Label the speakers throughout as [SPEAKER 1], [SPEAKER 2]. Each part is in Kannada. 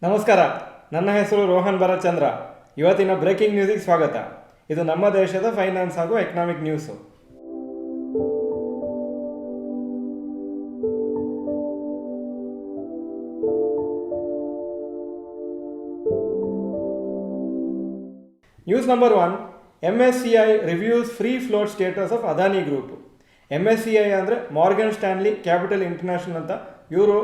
[SPEAKER 1] ನಮಸ್ಕಾರ, ನನ್ನ ಹೆಸರು ರೋಹನ್ ಭರತ್ಚಂದ್ರ. ಇವತ್ತಿನ ಬ್ರೇಕಿಂಗ್ ನ್ಯೂಸಿಗೆ ಸ್ವಾಗತ. ಇದು ನಮ್ಮ ದೇಶದ ಫೈನಾನ್ಸ್ ಹಾಗೂ economic news. News number 1, MSCI reviews free float status of Adani group. MSCI ಅಂದರೆ ಮಾರ್ಗನ್ ಸ್ಟ್ಯಾನ್ಲಿ ಕ್ಯಾಪಿಟಲ್ ಇಂಟರ್ನ್ಯಾಷನಲ್ ಅಂತ. ಇವರು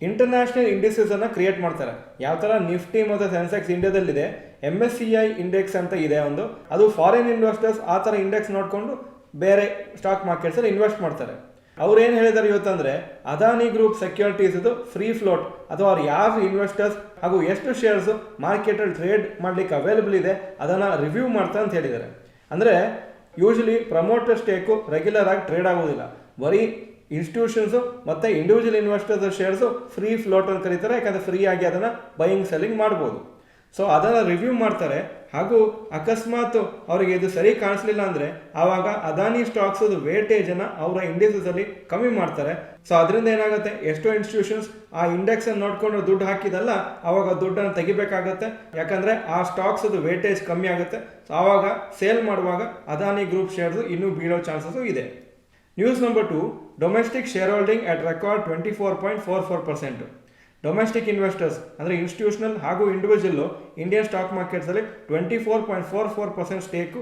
[SPEAKER 1] ಇಂಟರ್ನ್ಯಾಷನಲ್ ಇಂಡಿಸಸ್ ಅನ್ನು ಕ್ರಿಯೇಟ್ ಮಾಡ್ತಾರೆ. ಯಾವ ಥರ ನಿಫ್ಟಿ ಮತ್ತು ಸೆನ್ಸೆಕ್ಸ್ ಇಂಡಿಯಾದಲ್ಲಿದೆ, MSCI ಇಂಡೆಕ್ಸ್ ಅಂತ ಇದೆ ಒಂದು. ಅದು ಫಾರಿನ್ ಇನ್ವೆಸ್ಟರ್ಸ್ ಆ ಥರ ಇಂಡೆಕ್ಸ್ ನೋಡಿಕೊಂಡು ಬೇರೆ ಸ್ಟಾಕ್ ಮಾರ್ಕೆಟ್ಸಲ್ಲಿ ಇನ್ವೆಸ್ಟ್ ಮಾಡ್ತಾರೆ. ಅವ್ರು ಏನು ಹೇಳಿದ್ದಾರೆ ಇವತ್ತಂದರೆ, ಅದಾನಿ ಗ್ರೂಪ್ ಸೆಕ್ಯೂರಿಟೀಸ್ ಇದು ಫ್ರೀ ಫ್ಲೋಟ್ ಅಥವಾ ಅವ್ರು ಯಾರು ಇನ್ವೆಸ್ಟರ್ಸ್ ಹಾಗೂ ಎಷ್ಟು ಶೇರ್ಸು ಮಾರ್ಕೆಟಲ್ಲಿ ಟ್ರೇಡ್ ಮಾಡಲಿಕ್ಕೆ ಅವೈಲಬಲ್ ಇದೆ ಅದನ್ನು ರಿವ್ಯೂ ಮಾಡ್ತಾರೆ ಅಂತ ಹೇಳಿದ್ದಾರೆ. ಅಂದರೆ ಯೂಶಲಿ ಪ್ರಮೋಟರ್ ಸ್ಟೇಕು ರೆಗ್ಯುಲರ್ ಆಗಿ ಟ್ರೇಡ್ ಆಗೋದಿಲ್ಲ. ಬರೀ ಇನ್ಸ್ಟಿಟ್ಯೂಷನ್ಸು ಮತ್ತು individual investors shares free float ಅಂತ ಕರೀತಾರೆ. ಯಾಕಂದರೆ ಫ್ರೀ ಆಗಿ ಅದನ್ನು ಬೈಯಿಂಗ್ ಸೆಲ್ಲಿಂಗ್ ಮಾಡ್ಬೋದು. ಸೊ ಅದನ್ನು ರಿವ್ಯೂ ಮಾಡ್ತಾರೆ. ಹಾಗೂ ಅಕಸ್ಮಾತ್ ಅವರಿಗೆ ಇದು ಸರಿ ಕಾಣಿಸ್ಲಿಲ್ಲ ಅಂದರೆ ಆವಾಗ ಅದಾನಿ ಸ್ಟಾಕ್ಸದು ವೇಟೇಜನ್ನು ಅವರ ಇಂಡಿಸಸಲ್ಲಿ ಕಮ್ಮಿ ಮಾಡ್ತಾರೆ. ಸೊ ಅದರಿಂದ ಏನಾಗುತ್ತೆ, ಎಷ್ಟೋ ಇನ್ಸ್ಟಿಟ್ಯೂಷನ್ಸ್ ಆ ಇಂಡೆಕ್ಸನ್ನು ನೋಡಿಕೊಂಡು ದುಡ್ಡು ಹಾಕಿದಲ್ಲ ಆವಾಗ ದುಡ್ಡನ್ನು ತೆಗಿಬೇಕಾಗತ್ತೆ. ಯಾಕಂದರೆ ಆ ಸ್ಟಾಕ್ಸದು ವೇಟೇಜ್ ಕಮ್ಮಿ ಆಗುತ್ತೆ. ಸೊ ಆವಾಗ ಸೇಲ್ ಮಾಡುವಾಗ ಅದಾನಿ ಗ್ರೂಪ್ ಶೇರ್ಸು ಇನ್ನೂ ಬೀಳೋ ಚಾನ್ಸಸ್ಸು ಇದೆ. News number 2, domestic share holding at record 24.44%. Domestic investors ಅಂದರೆ ಇನ್ಸ್ಟಿಟ್ಯೂಷನಲ್ ಹಾಗೂ ಇಂಡಿವಿಜುವಲ್ಲು ಇಂಡಿಯನ್ ಸ್ಟಾಕ್ ಮಾರ್ಕೆಟ್ಸಲ್ಲಿ 24.44% ಸ್ಟೇಕು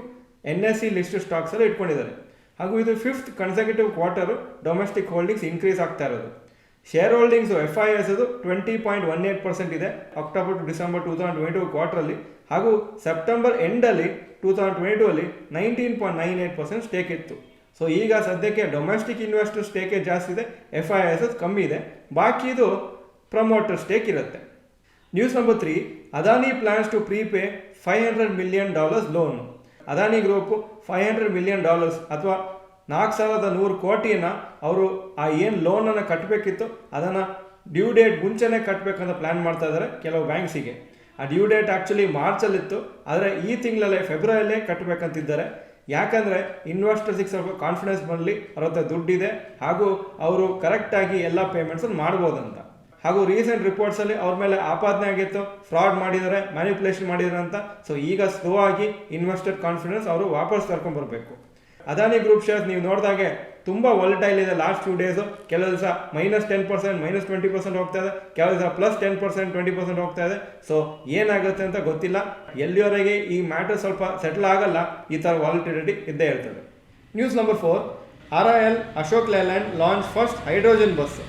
[SPEAKER 1] NSE ಲಿಸ್ಟ್ ಸ್ಟಾಕ್ಸಲ್ಲಿ ಇಟ್ಕೊಂಡಿದ್ದಾರೆ. ಹಾಗೂ ಇದು 5th consecutive quarter domestic holdings increase ಆಗ್ತಾ ಇರೋದು. ಶೇರ್ ಹೋಲ್ಡಿಂಗ್ಸು FIS 20.18% ಇದೆ ಅಕ್ಟೋಬರ್ ಟು ಡಿಸೆಂಬರ್ 2022 ಕ್ವಾರ್ಟರಲ್ಲಿ. ಹಾಗೂ ಸೆಪ್ಟೆಂಬರ್ ಎಂಡಲ್ಲಿ 2022 ಅಲ್ಲಿ 19.98% ಸ್ಟೇಕ್ ಇತ್ತು. ಸೊ ಈಗ ಸದ್ಯಕ್ಕೆ ಡೊಮೆಸ್ಟಿಕ್ ಇನ್ವೆಸ್ಟರ್ ಸ್ಟೇಕೆ ಜಾಸ್ತಿ ಇದೆ, FIS ಕಮ್ಮಿ ಇದೆ, ಬಾಕಿ ಇದು ಪ್ರಮೋಟರ್ ಸ್ಟೇಕ್ ಇರುತ್ತೆ. News number 3, Adani plans to prepay $500 million loan. Adani group $500 million ಅಥವಾ 4100 ಕೋಟಿಯನ್ನು ಅವರು ಆ ಏನು ಲೋನನ್ನು ಕಟ್ಟಬೇಕಿತ್ತು ಅದನ್ನು ಡ್ಯೂ ಡೇಟ್ ಮುಂಚೆನೇ ಕಟ್ಟಬೇಕಂತ ಪ್ಲ್ಯಾನ್ ಮಾಡ್ತಾ ಇದ್ದಾರೆ ಕೆಲವು ಬ್ಯಾಂಕ್ಸಿಗೆ. ಆ ಡ್ಯೂ ಡೇಟ್ ಆ್ಯಕ್ಚುಲಿ ಮಾರ್ಚಲ್ಲಿತ್ತು, ಆದರೆ ಈ ತಿಂಗಳಲ್ಲೇ ಫೆಬ್ರವರಿಯಲ್ಲೇ ಕಟ್ಟಬೇಕಂತಿದ್ದಾರೆ. ಯಾಕಂದರೆ ಇನ್ವೆಸ್ಟರ್ಸಿಗೆ ಸ್ವಲ್ಪ ಕಾನ್ಫಿಡೆನ್ಸ್ ಬರಲಿ, ಅವ್ರ ಹತ್ರ ದುಡ್ಡಿದೆ ಹಾಗೂ ಅವರು ಕರೆಕ್ಟಾಗಿ ಎಲ್ಲ ಪೇಮೆಂಟ್ಸನ್ನು ಮಾಡ್ಬೋದಂತ. ಹಾಗೂ ರೀಸೆಂಟ್ ರಿಪೋರ್ಟ್ಸಲ್ಲಿ ಅವ್ರ ಮೇಲೆ ಆಪಾದನೆ ಆಗಿತ್ತು, ಫ್ರಾಡ್ ಮಾಡಿದ್ದಾರೆ, ಮ್ಯಾನಿಪುಲೇಷನ್ ಮಾಡಿದ್ದಾರೆ ಅಂತ. ಸೊ ಈಗ ಸ್ಲೋ ಆಗಿ ಇನ್ವೆಸ್ಟರ್ ಕಾನ್ಫಿಡೆನ್ಸ್ ಅವರು ವಾಪಸ್ ಕರ್ಕೊಂಡ್ಬರ್ಬೇಕು. ಅದಾನಿ ಗ್ರೂಪ್ ಶೇರ್ಸ್ ನೀವು ನೋಡಿದಾಗೆ ತುಂಬ ವಾಲಟೈಲ್ ಇದೆ. ಲಾಸ್ಟ್ 2 ಡೇಸು ಕೆಲವು ದಿವಸ -10%, -20% ಹೋಗ್ತಾ ಇದೆ, ಕೆಲವು ದಿವಸ +10%, 20% ಹೋಗ್ತಾ ಇದೆ. ಸೊ ಏನಾಗುತ್ತೆ ಅಂತ ಗೊತ್ತಿಲ್ಲ. ಎಲ್ಲಿವರೆಗೆ ಈ ಮ್ಯಾಟರ್ ಸ್ವಲ್ಪ ಸೆಟಲ್ ಆಗಲ್ಲ, ಈ ಥರ ವಾಲಟಿಲಿಟಿ ಇದ್ದೇ ಇರ್ತದೆ. News number 4, RIL Ashok Leyland launch first hydrogen bus.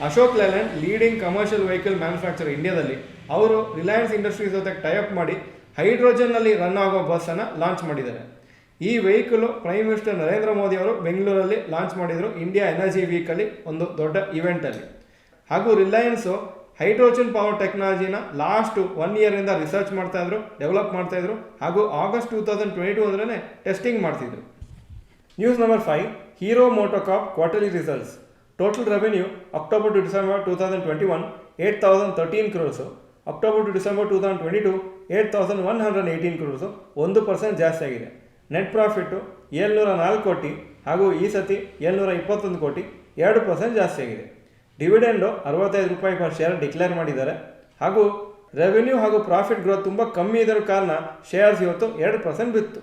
[SPEAKER 1] Ashok Leyland leading commercial vehicle manufacture ಇಂಡಿಯಾದಲ್ಲಿ. ಅವರು ರಿಲಯನ್ಸ್ ಇಂಡಸ್ಟ್ರೀಸ್ ಜೊತೆ ಟೈಅಪ್ ಮಾಡಿ ಹೈಡ್ರೋಜನ್ನಲ್ಲಿ ರನ್ ಆಗೋ ಬಸ್ಸನ್ನು ಲಾಂಚ್ ಮಾಡಿದ್ದಾರೆ. ಈ vehicle prime minister Narendra Modi ಅವರು ಬೆಂಗಳೂರಲ್ಲಿ ಲಾಂಚ್ ಮಾಡಿದರು ಇಂಡಿಯಾ ಎನರ್ಜಿ ವೀಕಲ್ಲಿ ಒಂದು ದೊಡ್ಡ ಇವೆಂಟಲ್ಲಿ. ಹಾಗೂ ರಿಲಯನ್ಸು ಹೈಡ್ರೋಜನ್ ಪವರ್ ಟೆಕ್ನಾಲಜಿನ ಲಾಸ್ಟ್ 1 ಇಯರಿಂದ ರಿಸರ್ಚ್ ಮಾಡ್ತಾಯಿದ್ರು, ಡೆವಲಪ್ ಮಾಡ್ತಾಯಿದ್ರು. ಹಾಗೂ ಆಗಸ್ಟ್ 2022 ಅಂದ್ರೆ ಟೆಸ್ಟಿಂಗ್ ಮಾಡ್ತಿದ್ರು. News number 5, Hero MotoCorp quarterly results. Total revenue October to December 2021 8,013 crores. October to December 2022 8,118 crores, 1% ಜಾಸ್ತಿ ಆಗಿದೆ. ನೆಟ್ ಪ್ರಾಫಿಟ್ಟು 704 ಕೋಟಿ ಹಾಗೂ ಈ ಸತಿ 721 ಕೋಟಿ, 2% ಜಾಸ್ತಿ ಆಗಿದೆ. ಡಿವಿಡೆಂಡು 65 ರೂಪಾಯಿ ಪರ್ ಶೇರ್ ಡಿಕ್ಲೇರ್ ಮಾಡಿದ್ದಾರೆ. ಹಾಗೂ ರೆವೆನ್ಯೂ ಹಾಗೂ ಪ್ರಾಫಿಟ್ ಗ್ರೋತ್ ತುಂಬ ಕಮ್ಮಿ ಇದರ ಕಾರಣ ಶೇರ್ಸ್ ಇವತ್ತು 2% ಬಿತ್ತು.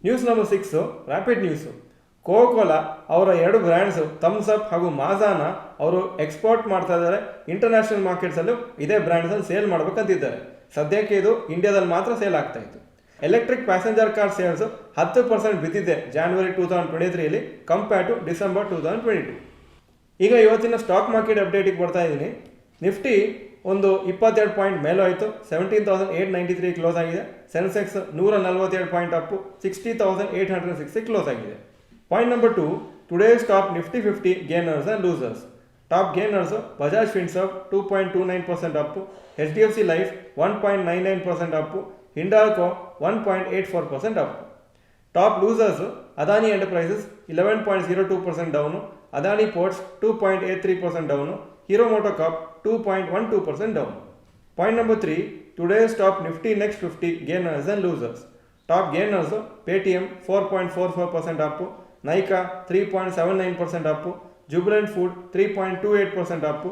[SPEAKER 1] News number 6, rapid news. Coca Cola ಅವರ 2 ಬ್ರ್ಯಾಂಡ್ಸು ಥಮ್ಸ್ ಅಪ್ ಹಾಗೂ ಮಾಜಾನ ಅವರು ಎಕ್ಸ್ಪೋರ್ಟ್ ಮಾಡ್ತಾ ಇದ್ದಾರೆ. ಇಂಟರ್ನ್ಯಾಷನಲ್ ಮಾರ್ಕೆಟ್ಸಲ್ಲೂ ಇದೇ ಬ್ರ್ಯಾಂಡ್ಸನ್ನು ಸೇಲ್ ಮಾಡ್ಬೇಕಂತಿದ್ದಾರೆ. ಸದ್ಯಕ್ಕೆ ಇದು ಇಂಡಿಯಾದಲ್ಲಿ ಮಾತ್ರ ಸೇಲ್ ಆಗ್ತಾ ಇತ್ತು. ಎಲೆಕ್ಟ್ರಿಕ್ ಪ್ಯಾಸೆಂಜರ್ ಕಾರ್ ಸೇಲ್ಸು 10% ಬಿದ್ದಿದೆ ಜಾನ್ವರಿ 2023 ಕಂಪೇರ್ ಟು ಡಿಸೆಂಬರ್ 2022. ಈಗ ಇವತ್ತಿನ ಸ್ಟಾಕ್ ಮಾರ್ಕೆಟ್ ಅಪ್ಡೇಟಿಗೆ ಬರ್ತಾ ಇದ್ದೀನಿ. ನಿಫ್ಟಿ ಒಂದು 22 ಪಾಯಿಂಟ್ ಮೇಲೋಯಿತು, 17,893 ಕ್ಲೋಸ್ ಆಗಿದೆ. ಸೆನ್ಸೆಕ್ಸ್ 147 ಪಾಯಿಂಟ್ ಅಪ್ಪು, 60,860 ಕ್ಲೋಸ್ ಆಗಿದೆ. Point number 2, today's top Nifty 50 gainers and losers. Top gainers Bajaj Finserv 2.29% up, HDFC life 1.99% up, Hindalco 1.84% up. Top losers Adani Enterprises 11.02% down, Adani Ports 2.83% down, Hero MotoCorp 2.12% down. Point number 3, today's top Nifty next 50 gainers and losers. Top gainers Paytm 4.44% up, Nykaa 3.79% up, Jubilant food 3.28% Appu,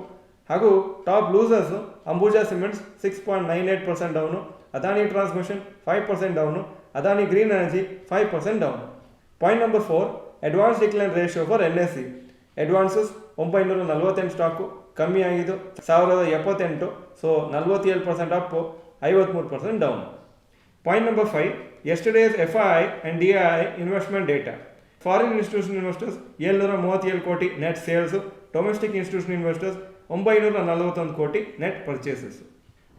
[SPEAKER 1] ಹಾಗೂ top losers Ambuja Cements 6.98% down, Adani Transmission 5% down, Adani Green Energy 5% down. Point number 4, advance decline ratio for NSE. Advances 948 stock ಕಮ್ಮಿ ಆಗಿದ್ದು 1078, so 47% up, 53% down. Point number 5, yesterday's FII and DII investment data. Foreign institution investors 737 crore net sales, domestic institution investors 941 crore net purchases.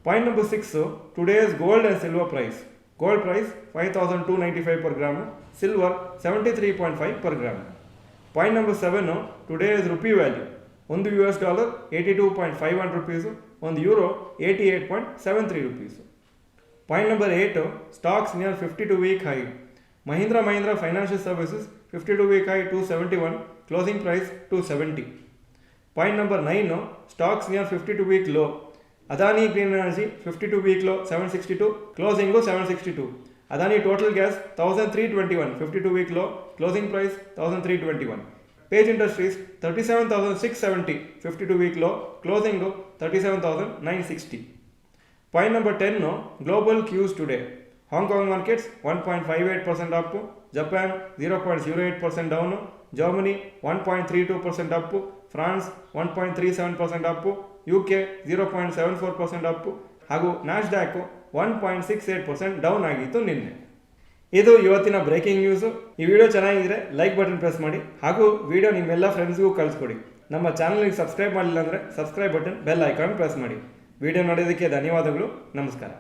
[SPEAKER 1] Point number 6, today's gold and silver price. Gold price 5295 per gram, silver 73.5 per gram. Point number 7, today's rupee value. ಒಂದು $82 82.51 rupees, ಒಂದು euro 88.73 rupees. Point number 8, stocks near 52-week high. Mahindra & Mahindra Financial Services 52-week high 271, closing price 270. Point number 9, stocks near 52-week low. Adani Green Energy 52-week low 762, closing 762. Adani Total Gas 1321, 52-week low, closing price 1321. Page Industries 37,670, 52-week low, closing 37,960. Point number 10, global cues today. Hong Kong markets 1.58% up, Japan 0.08% down, Germany 1.32% up, France 1.37% up, UK 0.74% up, ಹಾಗೂ NASDAQ 1.68% ಡೌನ್ ಆಗಿತ್ತು ನಿನ್ನೆ. ಇದು ಇವತ್ತಿನ ಬ್ರೇಕಿಂಗ್ ನ್ಯೂಸು. ಈ ವಿಡಿಯೋ ಚೆನ್ನಾಗಿದ್ರೆ ಲೈಕ್ ಬಟನ್ ಪ್ರೆಸ್ ಮಾಡಿ, ಹಾಗೂ ವಿಡಿಯೋ ನಿಮ್ಮೆಲ್ಲ ಫ್ರೆಂಡ್ಸ್ಗೂ ಕಳಿಸ್ಕೊಡಿ. ನಮ್ಮ ಚಾನಲ್ಗೆ ಸಬ್ಸ್ಕ್ರೈಬ್ ಮಾಡಿಲ್ಲ ಅಂದರೆ subscribe button, bell icon press ಮಾಡಿ. ವಿಡಿಯೋ ನೋಡೋದಕ್ಕೆ ಧನ್ಯವಾದಗಳು. ನಮಸ್ಕಾರ.